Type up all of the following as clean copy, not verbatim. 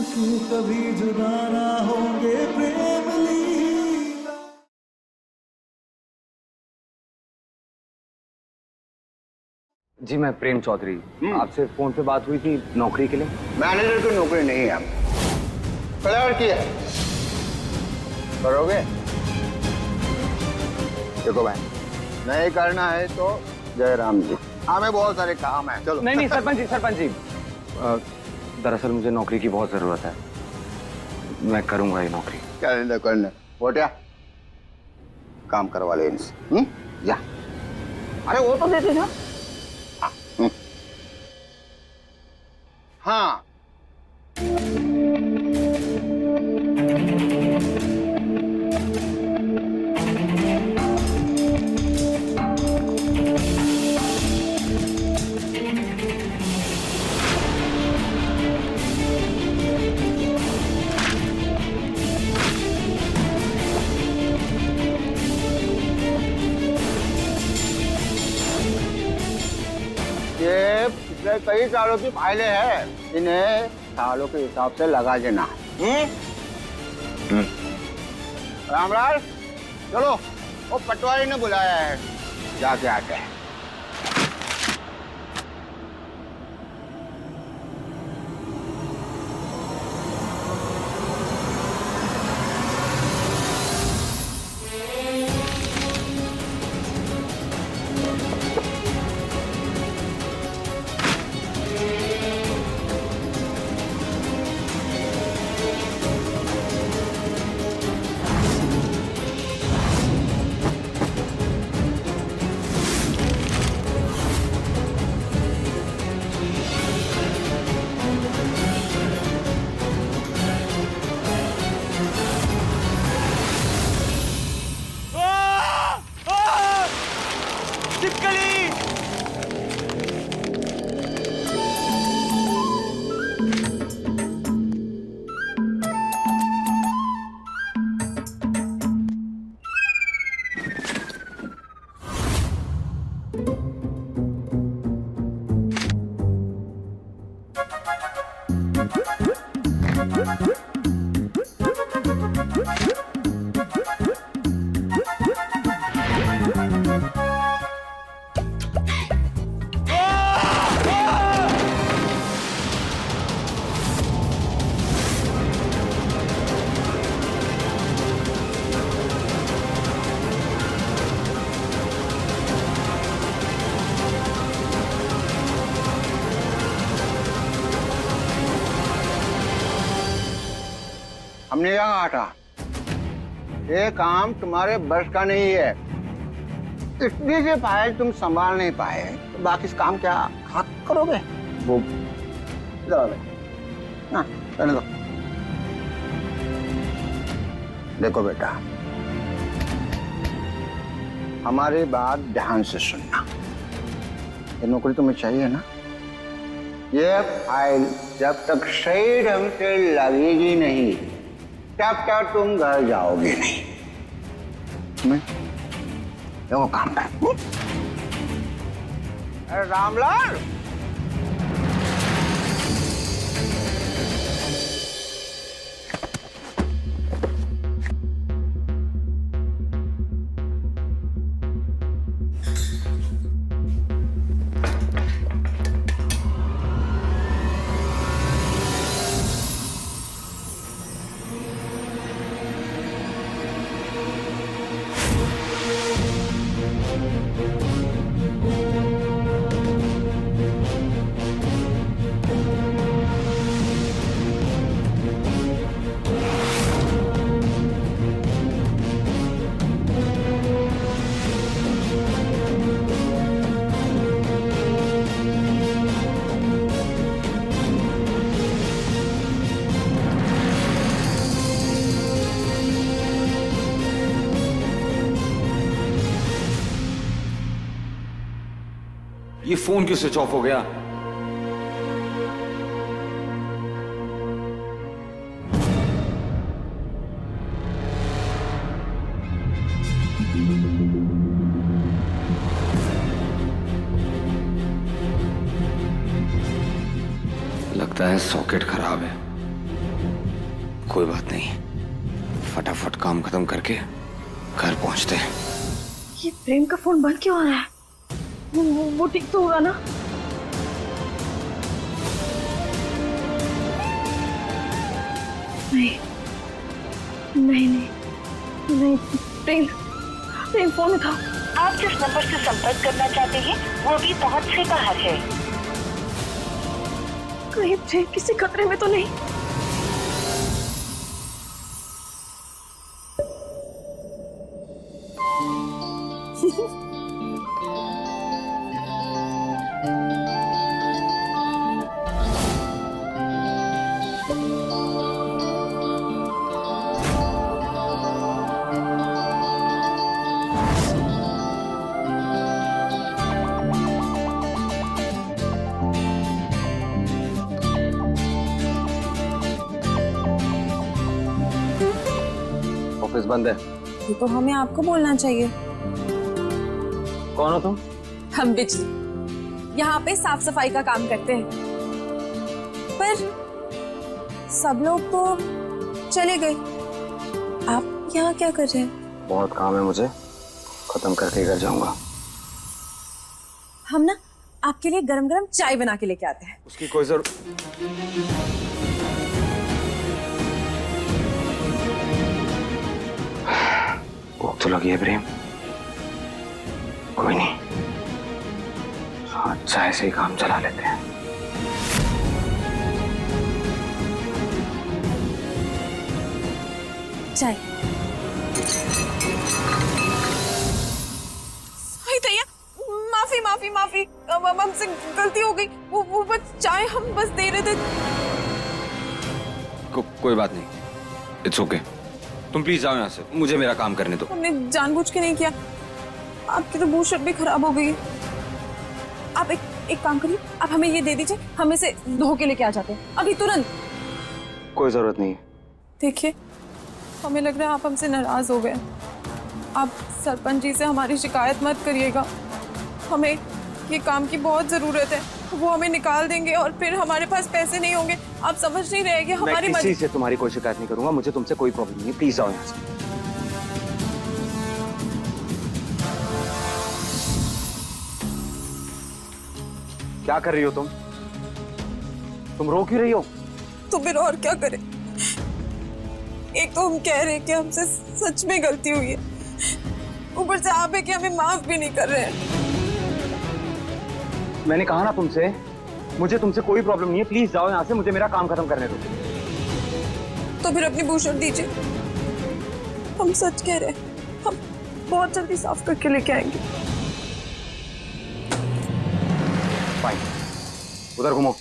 कि कभी जुदा ना होंगे प्रेम लीला। जी मैं प्रेम चौधरी, आपसे फोन पे बात हुई थी नौकरी के लिए। मैनेजर की नौकरी नहीं है, क्लर्क की है। करोगे? देखो भाई, नहीं करना है तो जय राम जी, हमें बहुत सारे काम है। चलो। नहीं सरपंच जी दरअसल मुझे नौकरी की बहुत जरूरत है, मैं करूंगा ये नौकरी। करने बोटिया काम करवा ले इनसे। जा। अरे वो तो देते ना। हाँ। ये पिछले कई सालों की फाइलें हैं, इन्हें सालों के हिसाब से लगा देना। रामलाल, चलो, वो पटवारी ने बुलाया है, जाके आते हैं। हमने यहाँ कहा ये काम तुम्हारे बस का नहीं है, इतनी से फाइल तुम संभाल नहीं पाए तो बाकी इस काम क्या हाथ करोगे? वो ना करने दो। देखो बेटा, हमारी बात ध्यान से सुनना। ये नौकरी तुम्हें चाहिए ना? ये फाइल जब तक सही ढंग से लगेगी नहीं तब तक तुम घर जाओगे नहीं। देखो काम है। अरे रामलाल, ये फोन क्यों स्विच ऑफ हो गया? लगता है सॉकेट खराब है। कोई बात नहीं, फटाफट काम खत्म करके घर पहुंचते हैं। ये प्रेम का फोन बंद क्यों आ रहा है? वो ठीक तो होगा ना? नहीं नहीं नहीं नहीं, प्रेम प्रेम फोन उठाओ। आप जिस नंबर से संपर्क करना चाहते हैं वो अभी पहुंच से बाहर है। कहीं प्रेम किसी खतरे में तो नहीं? ऑफिस बंद है। ये तो हमें आपको बोलना चाहिए। कौन हो तुम? हम बिजली यहाँ पे साफ सफाई का काम करते हैं, पर सब लोग तो चले गए। आप यहाँ क्या कर रहे हैं? बहुत काम है मुझे, खत्म करके घर जाऊंगा। हम ना आपके लिए गरम गरम चाय बना के लेके आते हैं। उसकी कोई जरूरत। भूख तो लगी है प्रेम, कोई नहीं, चाय से ही काम चला लेते हैं। चाय। भैया माफी माफी माफी, हमसे गलती हो गई। वो बस चाय हम बस दे रहे थे। कोई बात नहीं, इट्स ओके। तुम प्लीज जाओ यहाँ से, मुझे मेरा काम करने दो। हमने जानबूझ के नहीं किया। आपकी तो बू शर्ट भी खराब हो गई। आप एक काम करिए, आप हमें ये दे दीजिए, हम इसे धो के लेके आ जाते हैं अभी तुरंत। कोई जरूरत नहीं है। देखिए, हमें लग रहा है आप हमसे नाराज हो गए। आप सरपंच जी से हमारी शिकायत मत करिएगा। हमें ये काम की बहुत जरूरत है। वो हमें निकाल देंगे और फिर हमारे पास पैसे नहीं होंगे। आप समझ नहीं रहे कि हमारी मैं किसी से तुम्हारी कोई शिकायत नहीं करूंगा। मुझे तुमसे कोई प्रॉब्लम नहीं है, प्लीज जाओ यहाँ से। क्या कर रही हो तुम? तुम रो क्यों रही हो? तो फिर और क्या करें? एक तो हम कह रहे हैं कि हमसे सच में गलती हुई है, ऊपर से आप है कि हमें माफ भी नहीं कर रहे हैं। मैंने कहा ना तुमसे, मुझे तुमसे कोई प्रॉब्लम नहीं है, प्लीज जाओ यहाँ से, मुझे मेरा काम खत्म करने दो। तो फिर अपनी बू शर्ट दीजिए। हम सच कह रहे हैं, हम बहुत जल्दी साफ करके लेके आएंगे। फाइन, उधर घूमो।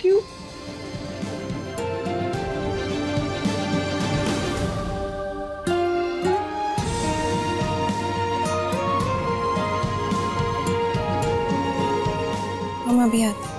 क्यों? हम अभी आते हैं।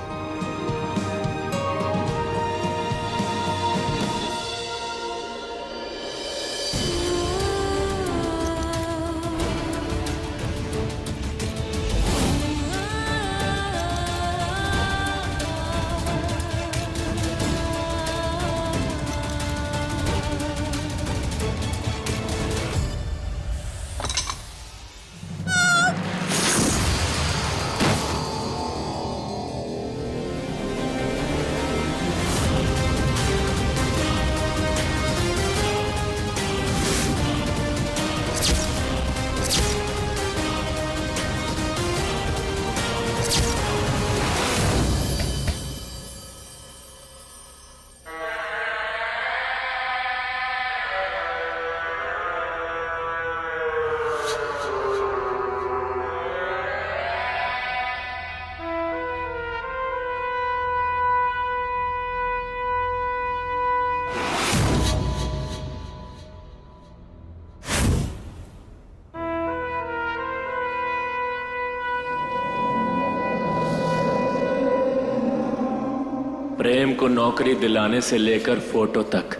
प्रेम को नौकरी दिलाने से लेकर फोटो तक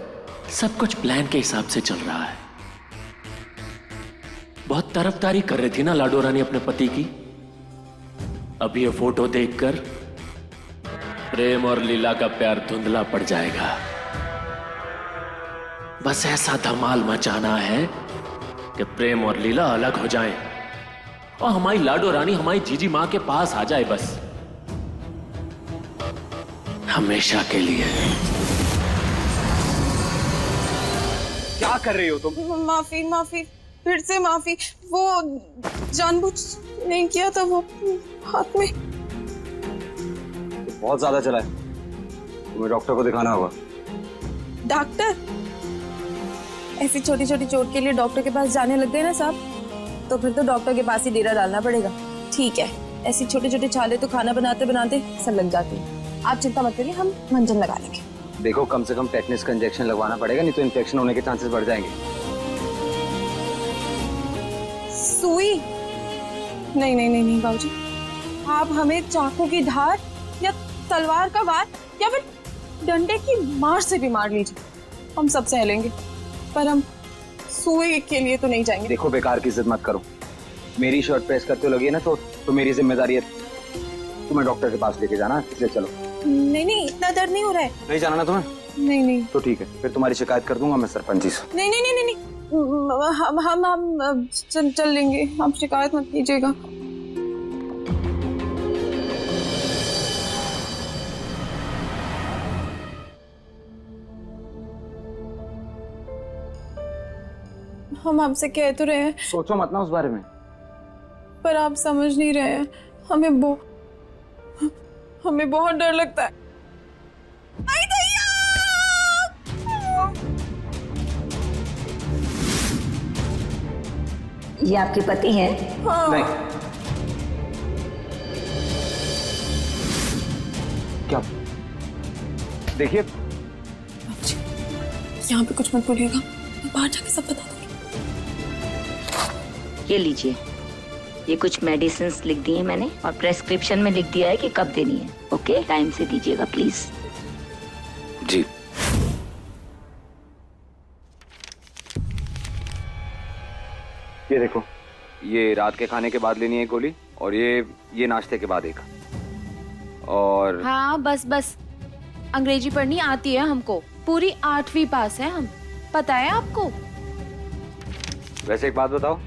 सब कुछ प्लान के हिसाब से चल रहा है। बहुत तरफदारी कर रही थी ना लाडो रानी अपने पति की। अब ये फोटो देखकर प्रेम और लीला का प्यार धुंधला पड़ जाएगा। बस ऐसा धमाल मचाना है कि प्रेम और लीला अलग हो जाएं और हमारी लाडो रानी हमारी जीजी माँ के पास आ जाए, बस हमेशा के लिए। क्या कर रही हो तुम? माफी माफी, फिर से माफी। वो जानबूझ नहीं किया था, वो हाथ में। बहुत ज्यादा चला है, तुम्हें डॉक्टर को दिखाना होगा। डॉक्टर? ऐसी छोटी छोटी चोट के लिए डॉक्टर के पास जाने लग गए ना साहब, तो फिर तो डॉक्टर के पास ही डेरा डालना पड़ेगा। ठीक है, ऐसी छोटे छोटे छाले तो खाना बनाते बनाते सब लग जाती है। आप चिंता मत करिए, हम मंजन लगा लेंगे। देखो, कम से कम टेटनस का इंजेक्शन लगवाना पड़ेगा, नहीं तो इन्फेक्शन होने के चांसेस बढ़ जाएंगे। सुई? नहीं नहीं नहीं नहीं बाबूजी, आप हमें चाकू की धार या तलवार का वार या फिर डंडे की मार से भी मार लीजिए, हम सब सह लेंगे, पर हम सुई के लिए तो नहीं जाएंगे। देखो, बेकार की जिद मत करो। मेरी शर्ट प्रेस करते हो लगी है ना, तो मेरी जिम्मेदारी है तुम्हें डॉक्टर के पास लेके जाना, इसलिए चलो। नहीं नहीं, इतना दर्द नहीं हो रहा है। नहीं जाना ना तुम्हें? नहीं नहीं तो ठीक है, फिर तुम्हारी शिकायत कर दूंगा मैं सरपंच जी से। नहीं नहीं नहीं नहीं, नहीं। हम चल लेंगे, आप शिकायत मत कीजिएगा। हम आपसे कह तो रहे हैं, सोचो मत ना उस बारे में। पर आप समझ नहीं रहे हैं। हमें बहुत डर लगता है। आई दैया! ये आपके पति हैं? हाँ। नहीं। क्या? देखिए, यहाँ पे कुछ मत बोलिएगा, मैं बाहर जाके सब बता दूंगी। ये लीजिए, ये कुछ मेडिसिन्स लिख दी है मैंने और प्रेस्क्रिप्शन में लिख दिया है कि कब देनी है। ओके, टाइम से दीजिएगा प्लीज। जी। ये देखो, ये रात के खाने के बाद लेनी है गोली, और ये नाश्ते के बाद एक। और हाँ बस बस, अंग्रेजी पढ़नी आती है हमको, पूरी 8वीं पास है हम, पता है आपको। वैसे एक बात बताओ,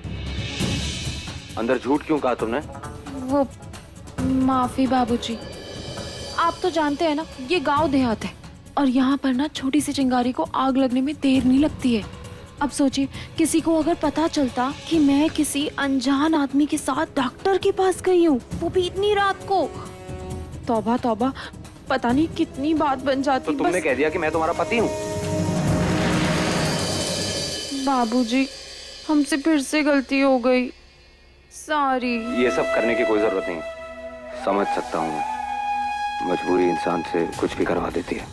अंदर झूठ क्यों कहा तुमने? वो माफी बाबूजी, आप तो जानते हैं ना ये गांव देहात है और यहाँ पर ना छोटी सी चिंगारी को आग लगने में देर नहीं लगती है। अब सोचिए, किसी को अगर पता चलता कि मैं किसी अनजान आदमी के साथ डॉक्टर के पास गई हूँ, वो भी इतनी रात को, तौबा तौबा, पता नहीं कितनी बात बन जाती। तो तुमने कह दिया कि मैं तुम्हारा पति हूँ। बाबूजी, हमसे फिर से गलती हो गई, सॉरी। ये सब करने की कोई जरूरत नहीं, समझ सकता हूँ मैं। मजबूरी इंसान से कुछ भी करवा देती है।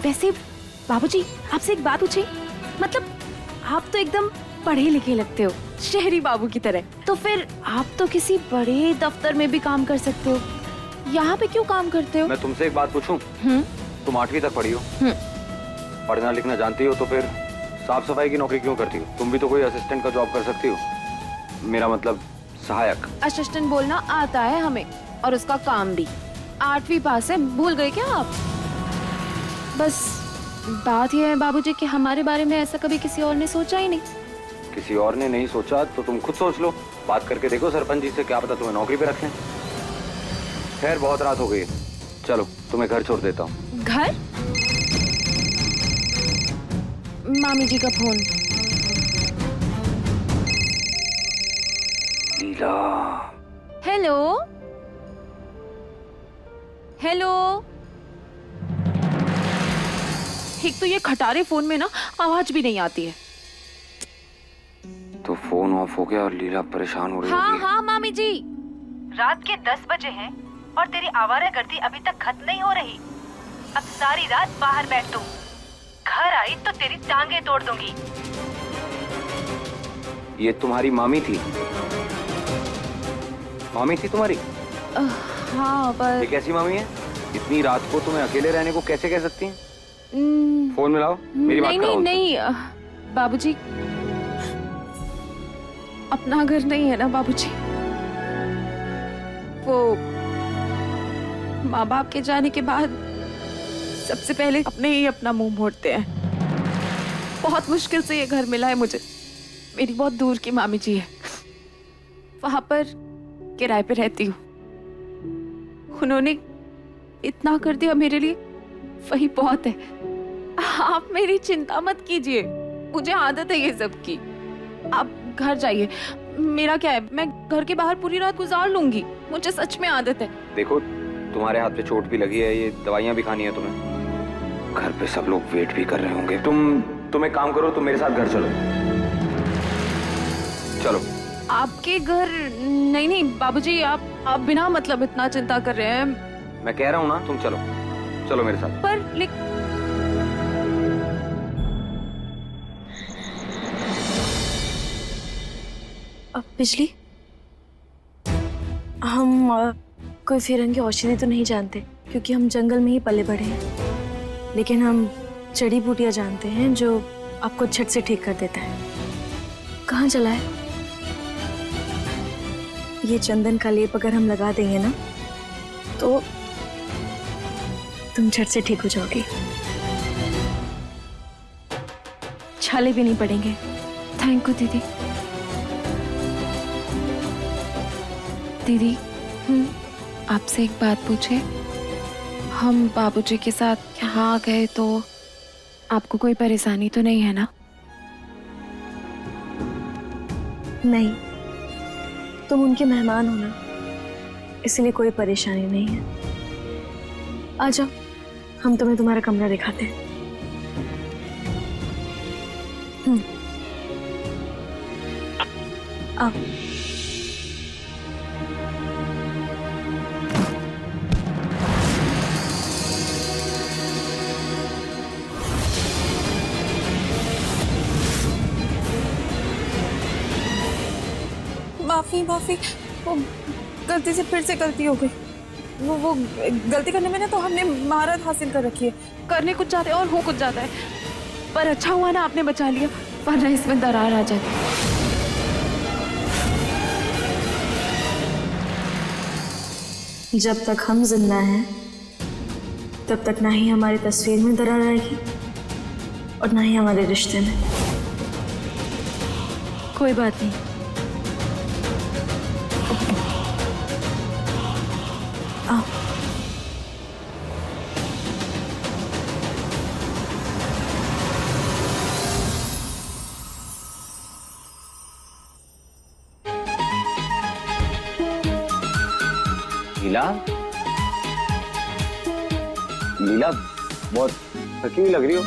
वैसे बाबूजी, आपसे एक बात पूछे, मतलब आप तो एकदम पढ़े लिखे लगते हो, शहरी बाबू की तरह, तो फिर आप तो किसी बड़े दफ्तर में भी काम कर सकते हो, यहाँ पे क्यों काम करते हो? मैं तुमसे एक बात पूछूं? तुम 8वीं तक पढ़ी हो, पढ़ना लिखना जानती हो, तो फिर साफ सफाई की नौकरी क्यों करती हो? तुम भी तो कोई असिस्टेंट का जॉब कर सकती हो, मेरा मतलब सहायक। असिस्टेंट बोलना आता है हमें, और उसका काम भी। 8वीं पास है, भूल गए क्या आप? बस बात यह है बाबूजी कि हमारे बारे में ऐसा कभी किसी और ने सोचा ही नहीं। किसी और ने नहीं सोचा तो तुम खुद सोच लो, बात करके देखो सरपंच जी से, क्या पता तुम्हें नौकरी पे रख लें। खैर, बहुत रात हो गई है, चलो तुम्हें घर छोड़ देता हूँ। घर? मामी जी का फोन। लीला। Hello hello. एक तो ये खटारे फोन में ना आवाज भी नहीं आती है। तो फोन ऑफ हो गया और लीला परेशान हो रही हाँ होगी। हाँ मामी जी। रात के 10 बजे हैं और तेरी आवारागर्दी अभी तक खत्म नहीं हो रही। अब सारी रात बाहर बैठ तू, घर आई तो तेरी टांगे तोड़ दूंगी। ये तुम्हारी मामी थी? मामी थी तुम्हारी? हाँ पर ये कैसी मामी है? इतनी रात को तुम्हें अकेले रहने को कैसे कह सकती हैं? फोन मिलाओ, मेरी बात नहीं कराओ नहीं उनसे। नहीं बाबूजी, अपना घर नहीं है ना बाबूजी, वो माँ बाप के जाने के बाद सबसे पहले अपने ही अपना मुंह मोड़ते हैं। बहुत मुश्किल से ये घर मिला है मुझे। मेरी बहुत दूर की मामी जी है, वहां पर किराए पे रहती हूँ। उन्होंने इतना कर दिया मेरे लिए, वही बहुत है। आप मेरी चिंता मत कीजिए, मुझे आदत है ये सब की। आप घर जाइए, मेरा क्या है, मैं घर के बाहर पूरी रात गुजार लूंगी, मुझे सच में आदत है। देखो तुम्हारे हाथ पे चोट भी लगी है, ये दवाइयाँ भी खानी है तुम्हें। घर पे सब लोग वेट भी कर रहे होंगे। तुम एक काम करो, तुम मेरे साथ घर चलो। चलो। आपके घर? नहीं बाबूजी, आप बिना मतलब इतना चिंता कर रहे हैं। मैं कह रहा हूँ ना, तुम चलो, चलो मेरे साथ। पर बिजली, हम कोई फिरंगी औषधि तो नहीं जानते क्योंकि हम जंगल में ही पले बढ़े हैं, लेकिन हम जड़ी बूटियां जानते हैं जो आपको झट से ठीक कर देता है। कहाँ चला है? ये चंदन का लेप अगर हम लगा देंगे ना तो तुम झट से ठीक हो जाओगी, छाले भी नहीं पड़ेंगे। थैंक यू दीदी। दीदी, आपसे एक बात पूछे? हम बाबूजी के साथ यहाँ आ गए तो आपको कोई परेशानी तो नहीं है ना? नहीं, तुम उनके मेहमान हो ना, इसलिए कोई परेशानी नहीं है। आ जाओ, हम तुम्हें तुम्हारा कमरा दिखाते हैं। आओ। माफी, वो गलती से फिर से गलती हो गई। वो गलती करने में ना तो हमने महारत हासिल कर रखी है। करने कुछ जाते हैं और हो कुछ जाता है, पर अच्छा हुआ ना आपने बचा लिया, वरना इसमें दरार आ जाती। जब तक हम जिंदा हैं तब तक ना ही हमारी तस्वीर में दरार आएगी और ना ही हमारे रिश्ते में। कोई बात नहीं, आओ। लीला, बहुत थकी हुई लग रही हो।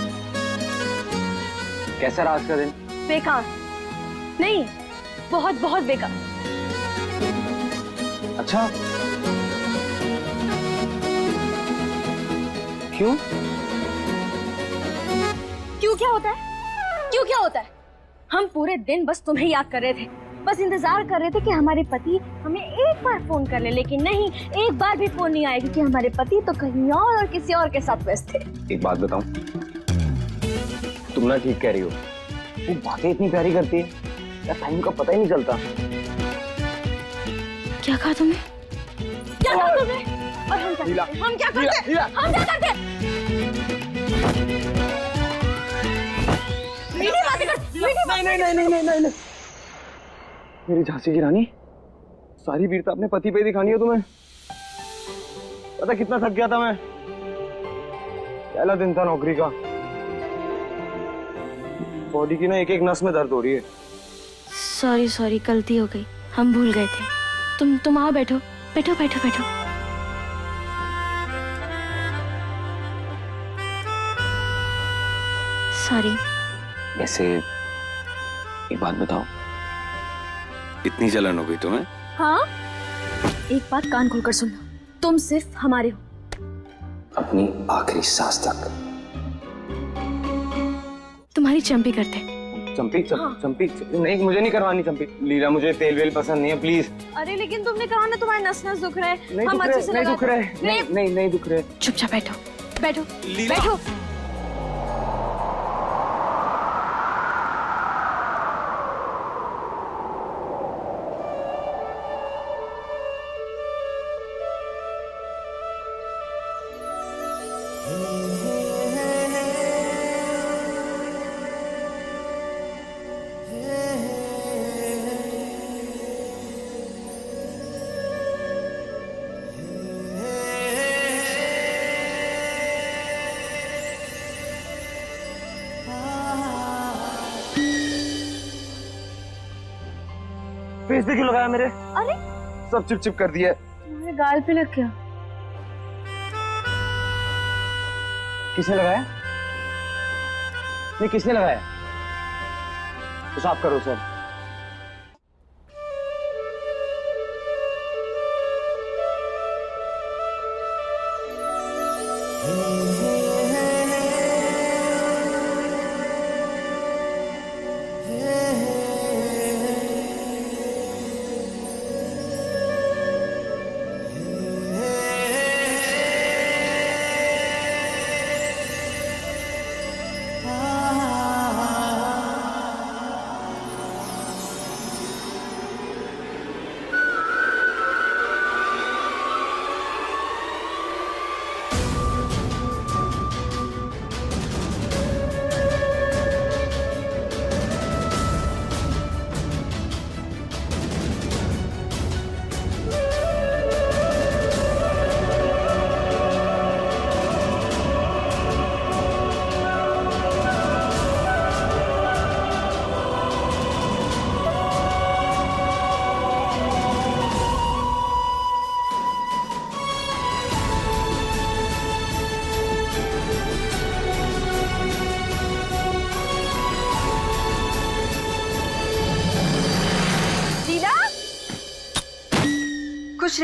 कैसा रहा आज का दिन? बेकार नहीं, बहुत बहुत बेकार। अच्छा, क्यों? क्यों क्या होता है? क्यों क्या होता है? हम पूरे दिन बस तुम्हें याद कर रहे थे, बस इंतजार कर रहे थे कि हमारे पति हमें एक बार फोन कर ले, लेकिन नहीं, एक बार भी फोन नहीं आएगी कि हमारे पति तो कहीं और किसी और के साथ व्यस्त थे। एक बात बताऊं, तुम ना ठीक कह रही हो, वो बातें इतनी प्यारी करती है यार, टाइम का पता ही नहीं चलता। क्या कहा तुमने? क्या कहा तुमने? और हम क्या करते? हम क्या करते? हम क्या करते? मीठी बातें कर, मीठी बातें। नहीं। मेरी झांसी की रानी, सारी वीरता अपने पति पे दिखानी है तुम्हें। पता कितना थक गया था मैं, पहला दिन था नौकरी का। बॉडी की ना एक एक नस में दर्द हो रही है। सॉरी, गलती हो गई, हम भूल गए थे। तुम आओ, बैठो। सॉरी। वैसे एक बात बताओ, इतनी जलन हो गई तुम्हें? हाँ, एक बात कान खोलकर सुनना, तुम सिर्फ हमारे हो, अपनी आखिरी सांस तक। तुम्हारी चंपी करते। चंपी नहीं, मुझे नहीं करवानी चंपी। लीला, मुझे तेल वेल पसंद नहीं है, प्लीज। अरे लेकिन तुमने कहा ना तुम्हारे नस नस दुख रहे हैं। नहीं दुख रहे। चुपचाप बैठो। फेस पे क्यों लगाया मेरे? अरे सब चिप कर दिया। तुम्हारे गाल पे लग गया। किसने लगाया? नहीं, किसने लगाया? तो साफ करो सर।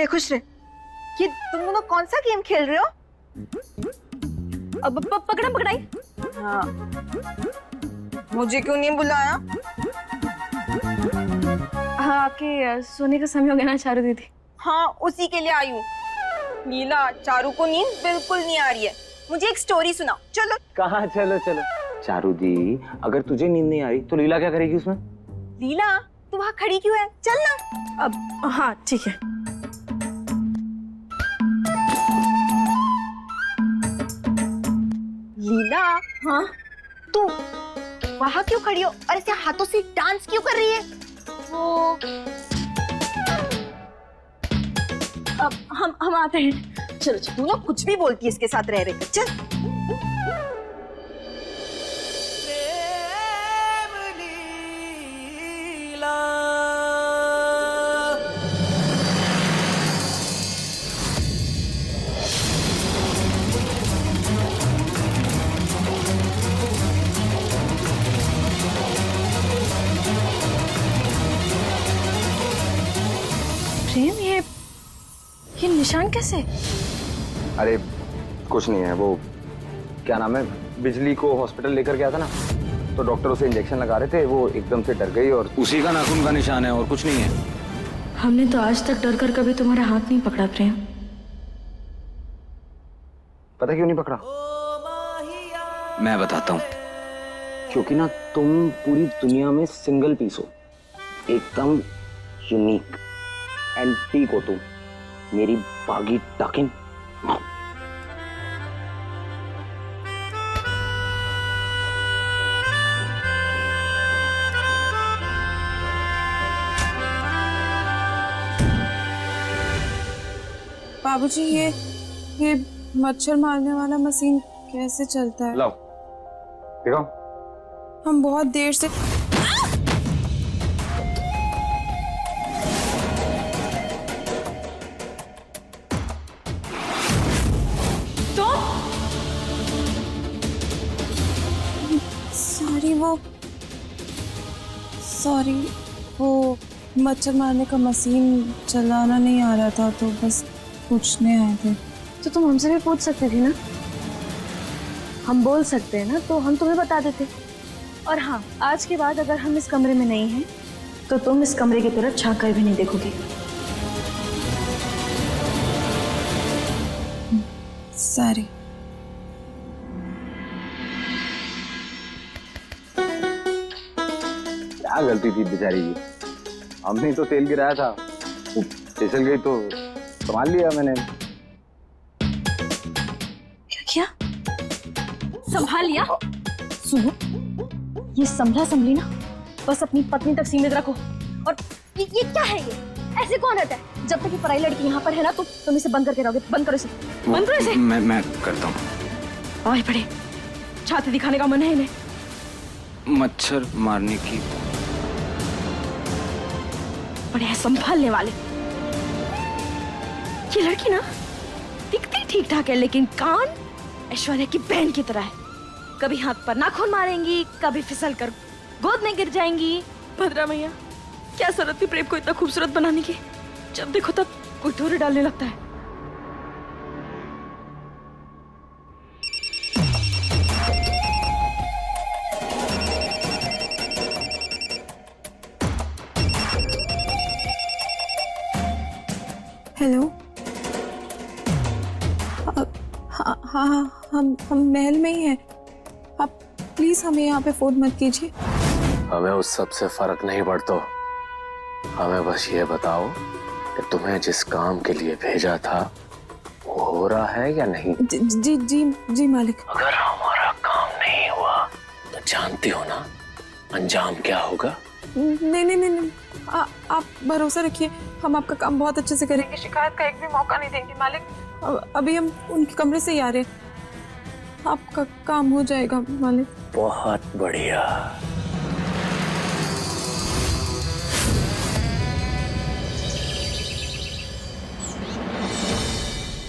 खुश रहे। ये तुम दोनों कौन सा गेम खेल रहे हो? अब पकड़म पकड़ाई। हाँ, मुझे क्यों नहीं बुलाया? हाँ, आपके सोने का समय हो गया ना चारू दीदी। हाँ, उसी के लिए आई हूँ। लीला, चारू को नींद बिल्कुल नहीं आ रही है, मुझे एक स्टोरी सुनाओ। चलो। कहाँ? चलो चलो। चारू दी, अगर तुझे नींद नहीं आ रही तो लीला क्या करेगी उसमें? लीला, तू वहाँ खड़ी क्यों है? चल ना। अब हाँ ठीक है। लीला, हाँ, तू वहाँ क्यों खड़ी हो और ऐसे हाथों से डांस क्यों कर रही है? वो अब हम आते हैं। चलो तू ना कुछ भी बोलती है इसके साथ रह रहे। चल। प्रेम, ये निशान कैसे? अरे कुछ नहीं है, वो क्या नाम है, बिजली को हॉस्पिटल लेकर गया था ना, तो डॉक्टर उसे इंजेक्शन लगा रहे थे, वो एकदम से डर गई और उसी का नाखून का निशान है और कुछ नहीं है। हमने तो आज तक डर कर कभी तुम्हारा हाथ नहीं पकड़ा प्रेम। पता क्यों नहीं पकड़ा? मैं बताता हूँ। क्योंकि ना तुम पूरी दुनिया में सिंगल पीस हो, एकदम यूनिक, एंटीक हो तुम, मेरी बागी टाकिन। बाबूजी, ये मच्छर मारने वाला मशीन कैसे चलता है? लाओ देखो। हम बहुत देर से सॉरी, वो मच्छर मारने का मशीन चलाना नहीं आ रहा था, तो बस पूछने आए थे। तो तुम हमसे भी पूछ सकते थे ना, हम बोल सकते हैं ना, तो हम तुम्हें बता देते। और हाँ, आज के बाद अगर हम इस कमरे में नहीं हैं, तो तुम इस कमरे की तरफ झांक कर भी नहीं देखोगे। सॉरी। क्या गलती थी बेचारी की, हमने तो तेल गिराया था, वो फिसल गई तो संभाल लिया मैंने। क्या किया? संभाल लिया? सुनो, ये संभली ना, बस अपनी पत्नी तक सीमित रखो। और ये क्या है? ये ऐसे कौन रहता है? जब तक ये पराई लड़की यहाँ पर है ना, तो तुम इसे बंद करके रहोगे। बंद करो इसे, बंद करो इसे। मैं करता हूँ। आए पड़े, छाती दिखाने का मन है इन्हें। मच्छर मारने की पड़े हैं संभालने वाले। ये लड़की ना दिखती ठीक ठाक है, लेकिन कान ऐश्वर्या की बहन की तरह है। कभी हाथ पर नाखून मारेंगी, कभी फिसल कर गोद में गिर जाएंगी। भद्रा मैया, क्या जरूरत थी प्रेम को इतना खूबसूरत बनाने की? जब देखो तब कोई डोरे डालने लगता है। हेलो। हाँ हाँ, हम महल में ही हैं। आप प्लीज हमें यहाँ पे फोन मत कीजिए। हमें उस सब से फर्क नहीं पड़ता। हमें बस ये बताओ कि तुम्हें जिस काम के लिए भेजा था वो हो रहा है या नहीं? जी जी जी, जी मालिक। अगर हमारा काम नहीं हुआ तो जानती हो ना अंजाम क्या होगा? नहीं नहीं नहीं, नहीं। आप भरोसा रखिए, हम आपका काम बहुत अच्छे से करेंगे। शिकायत का एक भी मौका नहीं देंगे मालिक। अभी हम उनके कमरे से ही आ रहे हैं। आपका काम हो जाएगा मालिक। बहुत बढ़िया।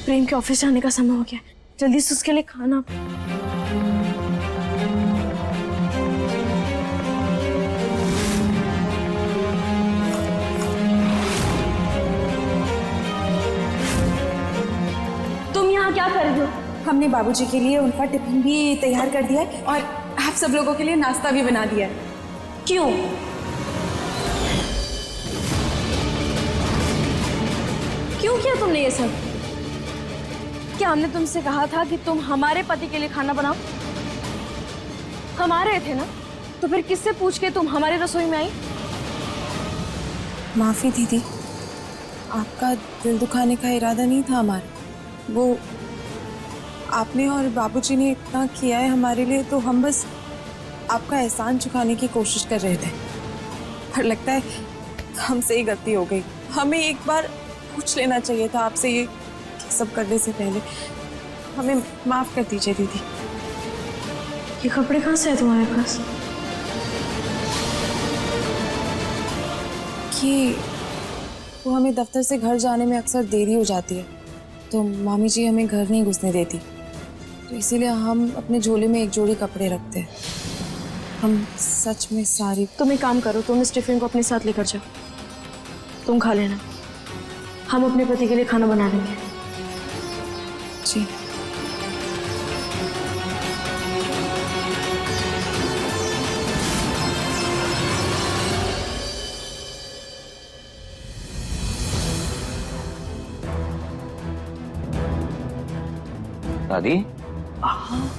प्रेम के ऑफिस जाने का समय हो गया, जल्दी से उसके लिए खाना। तुम यहाँ क्या कर रही हो? हमने बाबूजी के लिए उनका टिफिन भी तैयार कर दिया है और आप सब लोगों के लिए नाश्ता भी बना दिया है। क्यों? क्यों किया तुमने ये सब? क्या हमने तुमसे कहा था कि तुम हमारे पति के लिए खाना बनाओ? हम आ रहे थे ना, तो फिर किससे पूछ के तुम हमारे रसोई में आई? माफी दीदी, आपका दिल दुखाने का इरादा नहीं था हमारा। वो आपने और बाबूजी ने इतना किया है हमारे लिए, तो हम बस आपका एहसान चुकाने की कोशिश कर रहे थे। पर लगता है हमसे ही गलती हो गई। हमें एक बार पूछ लेना चाहिए था आपसे ये सब करने से पहले। हमें माफ कर दीजिए दीदी। ये कपड़े कहाँ से है तुम्हारे पास? कि वो हमें दफ्तर से घर जाने में अक्सर देरी हो जाती है, तो मामी जी हमें घर नहीं घुसने देती, तो इसीलिए हम अपने झोले में एक जोड़ी कपड़े रखते हैं। हम सच में सारी। तुम एक काम करो, तुम इस टिफिन को अपने साथ लेकर जाओ, तुम खा लेना। हम अपने पति के लिए खाना बना लेंगे। जी। दादी,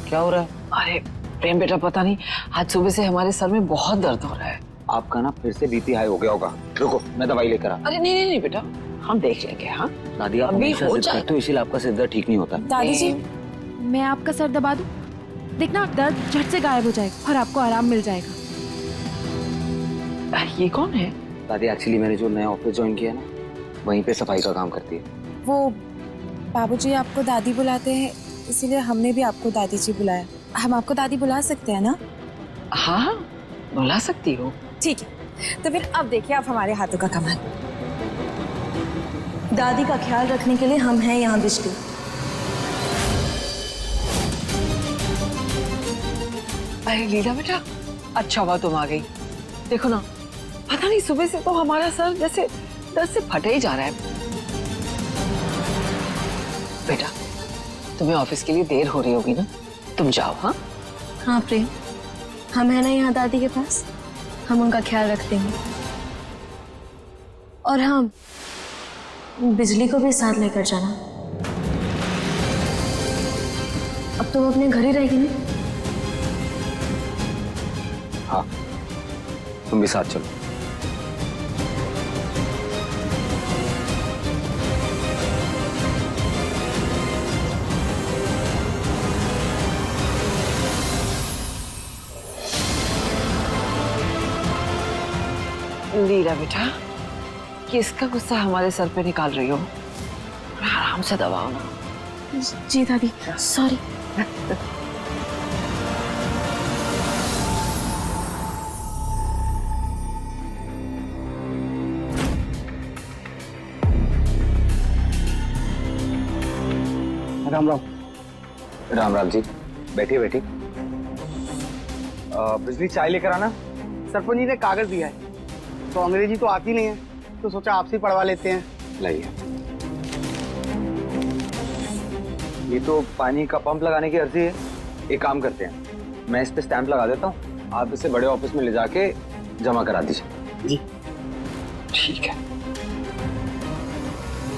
क्या हो रहा है? अरे प्रेम बेटा, पता नहीं आज सुबह से हमारे सर में बहुत दर्द हो रहा है। आपका ना फिर से बीपी हाई हो गया होगा। रुको, मैं दवाई लेकर आता। अरे नहीं नहीं नहीं बेटा, हम देख लेंगे। हाँ दादी, आप अभी हमेशा हो जिद जाए। करते हो, इसीलिए आपका सिर दर्द ठीक नहीं होता। दादी जी, मैं आपका सर दबा दूं? देखना दर्द झट से गायब हो जाएगा और आपको आराम मिल जाएगा। ये कौन है? दादी, एक्चुअली मैंने जो नया ऑफिस ज्वाइन किया ना, वहीं पे सफाई का काम करती है। वो बाबूजी आपको दादी बुलाते हैं, इसीलिए हमने भी आपको दादी जी बुलाया। हम आपको दादी बुला सकते हैं ना? हाँ बुला सकती हो। ठीक है, तो फिर अब देखिए आप हमारे हाथों का कमाल। दादी का ख्याल रखने के लिए हम हैं यहाँ बिजली। अरे लीला बेटा, अच्छा हुआ तुम आ गई। देखो ना, पता नहीं सुबह से तो हमारा सर जैसे दर्द से फटे ही जा रहा है। बेटा, तुम्हें ऑफिस के लिए देर हो रही होगी ना, तुम जाओ। हाँ हाँ प्रेम, हम है ना यहाँ दादी के पास, हम उनका ख्याल रख देंगे। और हम बिजली को भी साथ लेकर जाना। अब तुम अपने घर ही रहेगी ना? हाँ, तुम भी साथ चलो। लीला बेटा, किसका गुस्सा हमारे सर पे निकाल रही हो? आराम से दबाओ ना। जी दादी, सॉरी। राम राम। राम राम जी, बैठिए बैठिए। बिजली चाय लेकर आना। सरपंच जी ने कागज दिया है तो अंग्रेजी तो आती नहीं है, तो सोचा आपसे ही पढ़वा लेते हैं। लाइए। ये तो पानी का पंप लगाने की अर्जी है। एक काम करते हैं, मैं इस पे स्टैंप लगा देता हूँ, आप इसे बड़े ऑफिस में ले जाके जमा करा दीजिए। जी ठीक है।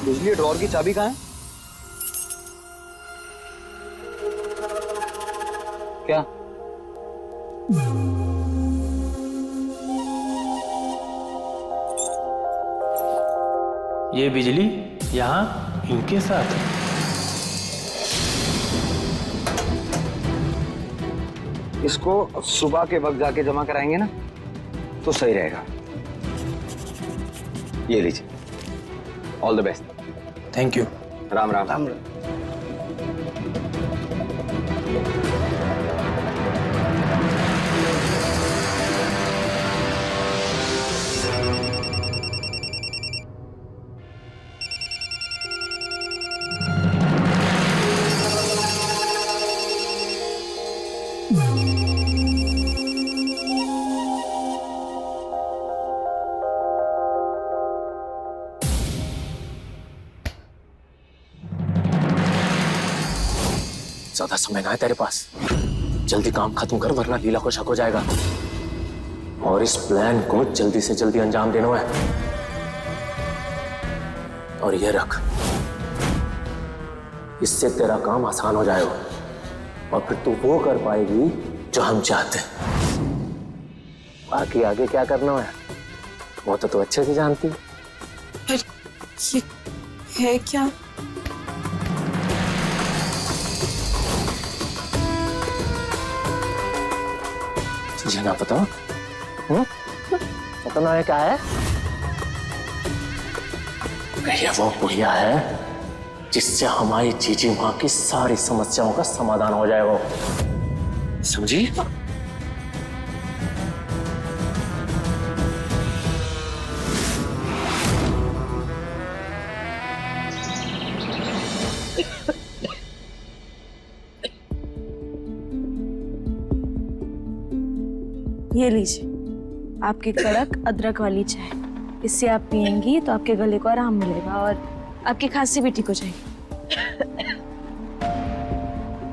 बिजली ड्रॉर की चाबी कहाँ है? क्या? ये बिजली यहाँ इनके साथ। इसको सुबह के वक्त जाके जमा कराएंगे ना तो सही रहेगा। ये लीजिए। All the best. Thank you. Ram Ram. Ram Ram. ज्यादा समय ना है तेरे पास, जल्दी काम खत्म कर वरना लीला को शक हो जाएगा। और इस प्लान को जल्दी से जल्दी अंजाम देना है। और ये रख, इससे तेरा काम आसान हो जाएगा और फिर तू वो कर पाएगी जो हम चाहते हैं। बाकी आगे क्या करना है वो तो तू अच्छे से जानती है। ये है क्या? तुझे ना पता? पता ना है क्या है? ये वो बुढ़िया है जिससे हमारी जीजी माँ की सारी समस्याओं का समाधान हो जाएगा, समझी? ये लीजिए आपकी कड़क अदरक वाली चाय। इससे आप पियेंगी तो आपके गले को आराम मिलेगा और आपकी खांसी भी ठीक हो जाएगी।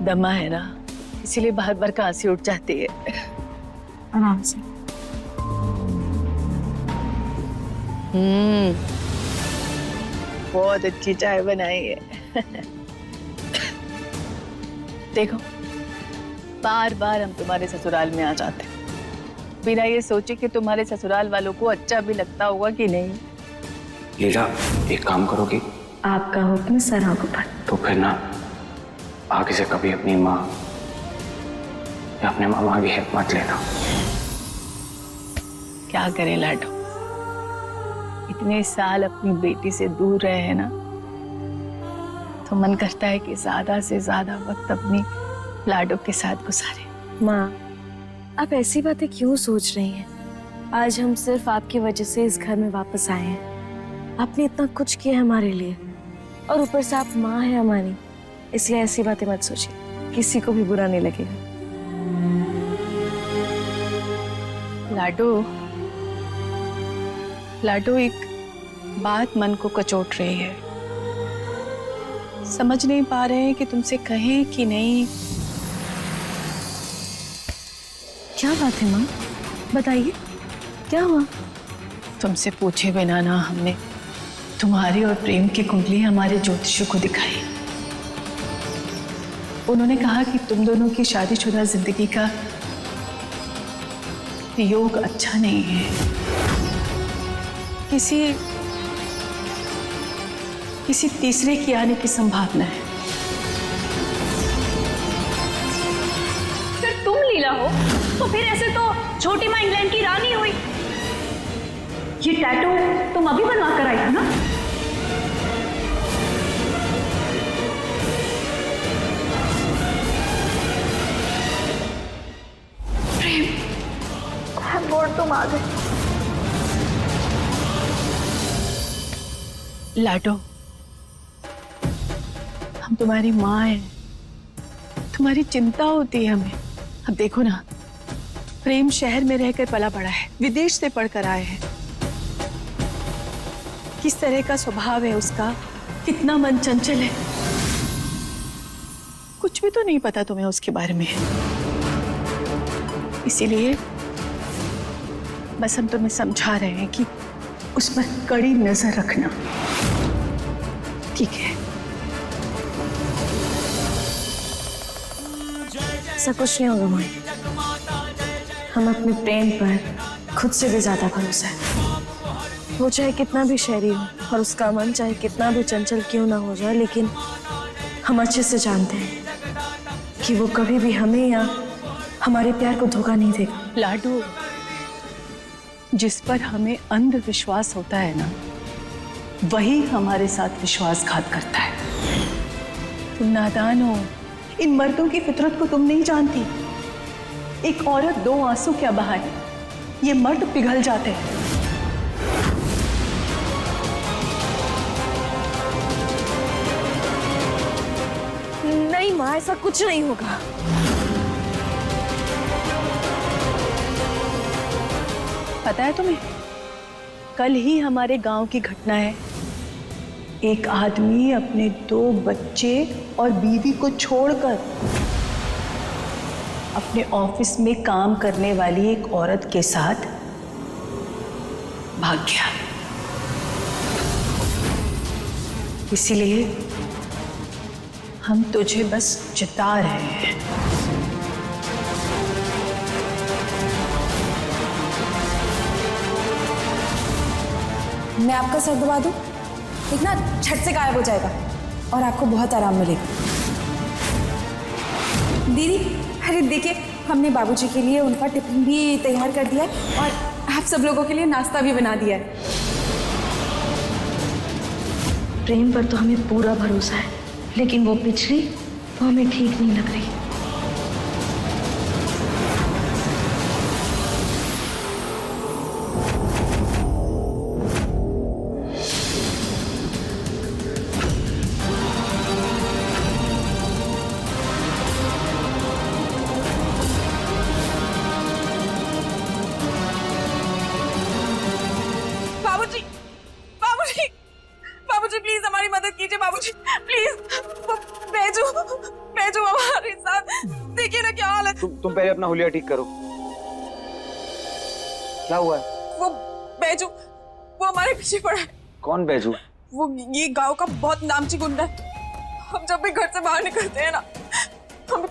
दमा है ना, इसीलिए बार बार खांसी उठ जाती है। आराम से। बहुत अच्छी चाय बनाई है। देखो, बार बार हम तुम्हारे ससुराल में आ जाते हैं बिना ये सोचे कि तुम्हारे ससुराल वालों को अच्छा भी लगता होगा कि नहीं। लीला, एक काम करोगी? आपका हुक्म सर को पर। तो फिर ना आगे से कभी अपनी माँ या अपने मामा की हेल्प मत लेना। क्या करें लाडो, इतने साल अपनी बेटी से दूर रहे हैं ना, तो मन करता है कि ज्यादा से ज्यादा वक्त अपनी लाडो के साथ गुजारे। माँ, आप ऐसी बातें क्यों सोच रही हैं? आज हम सिर्फ आपकी वजह से इस घर में वापस आए हैं। आपने इतना कुछ किया हमारे लिए और ऊपर से आप माँ हैं हमारी, इसलिए ऐसी बातें मत सोचिए, किसी को भी बुरा नहीं लगेगा। लाडो, लाडो, एक बात मन को कचोट रही है। समझ नहीं पा रहे हैं कि तुमसे कहें कि नहीं। क्या बात है माँ, बताइए क्या हुआ? तुमसे पूछे बिना ना हमने तुम्हारी और प्रेम की कुंडली हमारे ज्योतिषी को दिखाई। उन्होंने कहा कि तुम दोनों की शादीशुदा जिंदगी का योग अच्छा नहीं है। किसी तीसरे की आने की संभावना है। फिर तुम लीला हो तो फिर ऐसे तो छोटी माँ इंग्लैंड की रानी हुई। ये टैटू तुम अभी बनवा कर आई हो ना? प्रेम, और तुम आ गए। लाडो, हम तुम्हारी माँ हैं, तुम्हारी चिंता होती है हमें। अब देखो ना, प्रेम शहर में रहकर पला बड़ा है, विदेश से पढ़कर आए हैं। किस तरह का स्वभाव है उसका, कितना मन चंचल है, कुछ भी तो नहीं पता तुम्हें उसके बारे में। इसीलिए बस हम तुम्हें समझा रहे हैं कि उस पर कड़ी नजर रखना, ठीक है? ऐसा कुछ नहीं होगा माँ। हम अपने प्रेम पर खुद से भी ज्यादा भरोसा है। वो चाहे कितना भी शहरी हो और उसका मन चाहे कितना भी चंचल क्यों ना हो जाए, लेकिन हम अच्छे से जानते हैं कि वो कभी भी हमें या हमारे प्यार को धोखा नहीं देगा। लाडू, जिस पर हमें अंधविश्वास होता है ना, वही हमारे साथ विश्वासघात करता है। तुम नादान हो, इन मर्दों की फितरत को तुम नहीं जानती। एक औरत दो आंसू क्या बहाए, ये मर्द पिघल जाते हैं। नहीं माँ, ऐसा कुछ नहीं होगा। पता है तुम्हें, कल ही हमारे गांव की घटना है। एक आदमी अपने 2 बच्चे और बीवी को छोड़कर अपने ऑफिस में काम करने वाली एक औरत के साथ भाग गया। इसीलिए हम तुझे बस चिता रहे हैं। मैं आपका सर दबा दूं, इतना झट से गायब हो जाएगा और आपको बहुत आराम मिलेगा। दीदी, अरे देखिए, हमने बाबूजी के लिए उनका टिफिन भी तैयार कर दिया है और आप सब लोगों के लिए नाश्ता भी बना दिया है। प्रेम पर तो हमें पूरा भरोसा है, लेकिन वो पिछली वो हमें ठीक नहीं लग रही। बाबूजी प्लीज हमारी मदद कीजिए। बाबूजी प्लीज, बैजू हमारे साथ, देखिए ना क्या हाल है। तुम पहले अपना हुलिया ठीक करो। क्या हुआ है? वो बैजू, वो हमारे पीछे पड़ा है। कौन बैजू? वो ये गांव का बहुत नामची गुंडा है। हम जब भी घर से बाहर निकलते हैं ना, हम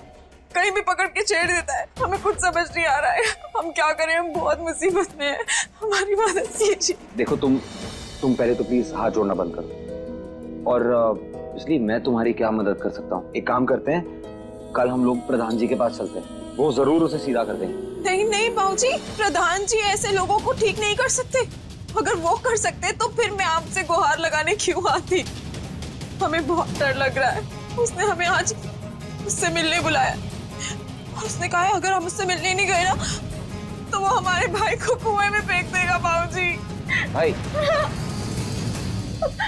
कहीं भी पकड़ के छेड़ देता है। हमें कुछ समझ नहीं आ रहा है, हम क्या करें, हम बहुत मुसीबत में हैं, हमारी मदद कीजिए। देखो तुम पहले तो प्लीज हाथ जोड़ना बंद करो। और इसलिए मैं तुम्हारी क्या मदद कर सकता हूँ? एक काम करते हैं, कल हम लोग प्रधान जी के पास चलते हैं, वो जरूर उसे सीधा कर देंगे। नहीं नहीं बाबूजी, प्रधान जी ऐसे लोगों को ठीक नहीं कर सकते। अगर वो कर सकते तो फिर मैं आपसे गुहार लगाने क्यों आती। हमें बहुत डर लग रहा है। उसने हमें आज उससे मिलने बुलाया और उसने कहा है अगर हम उससे मिलने नहीं गए ना तो वो हमारे भाई को कुएं में फेंक देगा। बाबूजी, भाई?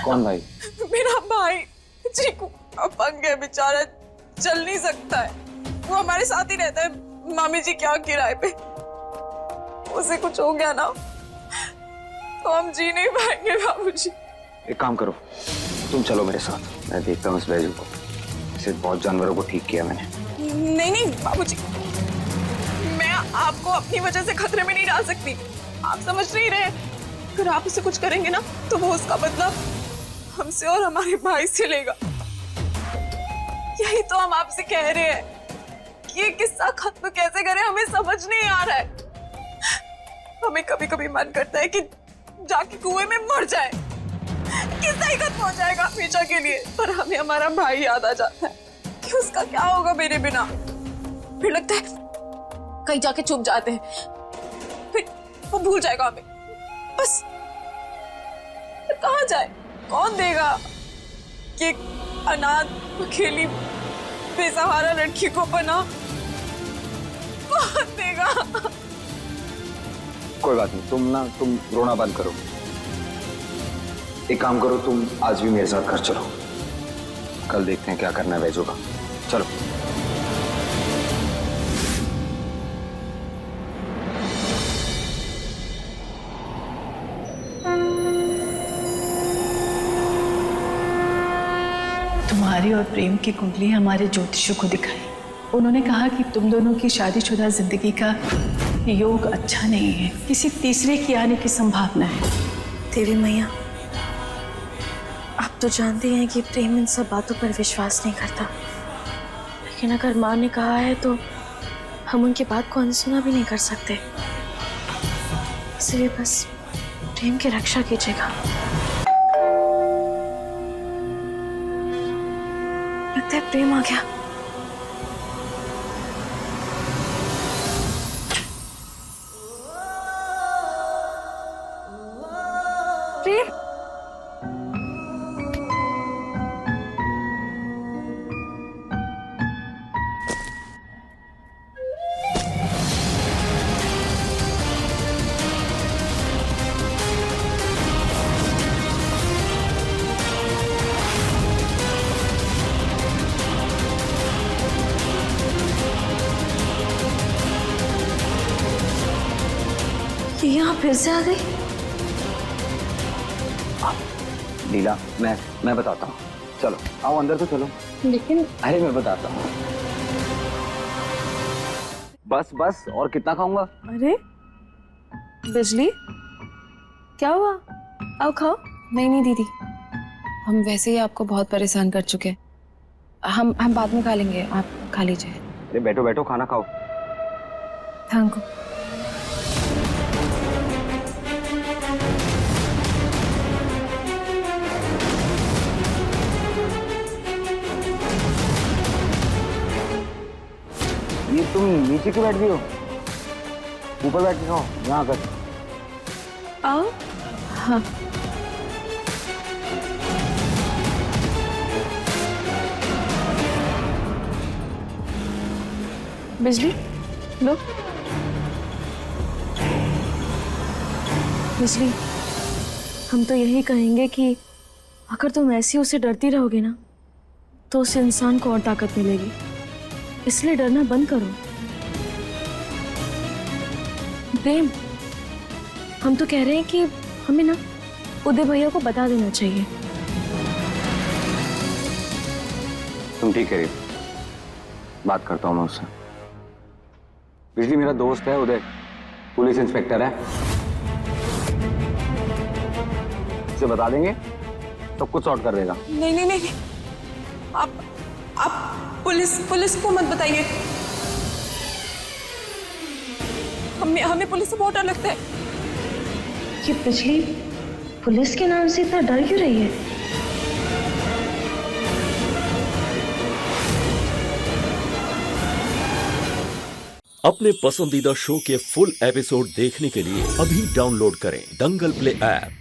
कौन भाई? मेरा भाई चीकू अपंग है बेचारा, चल नहीं सकता है। वो हमारे साथ ही रहता है मामी जी क्या किराए पे। उसे कुछ हो गया ना तो हम जी नहीं पाएंगे। बाबूजी एक काम करो, तुम चलो मेरे साथ, मैं देखता हूँ इस बैजू को। इसे बहुत जानवरों को ठीक किया मैंने। नहीं नहीं बाबूजी, मैं आपको अपनी वजह से खतरे में नहीं डाल सकती। आप समझ नहीं रहे, अगर आप उसे कुछ करेंगे ना तो वो उसका बदला हमसे और हमारे भाई से लेगा। यही तो हम आपसे कह रहे हैं कि ये किस्सा खत्म कैसे करें, हमें समझ नहीं आ रहा है। हमें कभी कभी मन करता है कि जाके कुएं में मर जाए, किस्सा ही खत्म हो जाएगा हमेशा के लिए। पर हमें हमारा भाई याद आ जाता है कि उसका क्या होगा मेरे बिना। फिर लगता है कहीं जाके छुप जाते हैं, फिर वो भूल जाएगा हमें बस। फिर कहाँ जाए, कौन देगा कि अनाथ अकेली बेसहारा लड़की को बना, कौन देगा? कोई बात नहीं, तुम रोना बंद करो। एक काम करो, तुम आज भी मेरे साथ घर चलो, कल देखते हैं क्या करना है बैजू का। चलो। तुम्हारी और प्रेम की कुंडली हमारे ज्योतिषी को दिखाई। उन्होंने कहा कि तुम दोनों की शादीशुदा जिंदगी का योग अच्छा नहीं है, किसी तीसरे की आने की संभावना है। देवी मैया, आप तो जानते हैं कि प्रेम इन सब बातों पर विश्वास नहीं करता, लेकिन अगर माँ ने कहा है तो हम उनकी बात को अनसुना भी नहीं कर सकते। इसलिए बस प्रेम की रक्षा कीजिएगा। लगता है प्रेम आ गया। प्रेम, ये यहाँ फिर से आ गई। लीला, मैं बताता हूँ। चलो आओ अंदर तो चलो। लेकिन अरे मैं बताता हूँ। बस बस, और कितना खाऊंगा? अरे बिजली, क्या हुआ? आओ खाओ। नहीं दीदी, हम वैसे ही आपको बहुत परेशान कर चुके हैं। हम बाद में खा लेंगे, आप खा लीजिए। अरे बैठो बैठो, खाना खाओ। Thank you. ये तुम नीचे क्यों बैठ गई हो? ऊपर बैठ के खाओ, यहाँ आकर। आओ। हाँ। बिजली लो। बिजली, हम तो यही कहेंगे कि अगर तुम ऐसी उससे डरती रहोगे ना तो उस इंसान को और ताकत मिलेगी, इसलिए डरना बंद करो। प्रेम, हम तो कह रहे हैं कि हमें ना उदय भैया को बता देना चाहिए। तुम ठीक है, बात करता हूँ मैं उससे। बिजली मेरा दोस्त है उदय, पुलिस इंस्पेक्टर है, उसे बता देंगे सब कुछ सॉर्ट कर देगा। नहीं, आप पुलिस को मत बताइए। हमें पुलिस से बहुत डर लगता है। ये बिजली पुलिस के नाम से इतना डर क्यों रही है? अपने पसंदीदा शो के फुल एपिसोड देखने के लिए अभी डाउनलोड करें दंगल प्ले ऐप।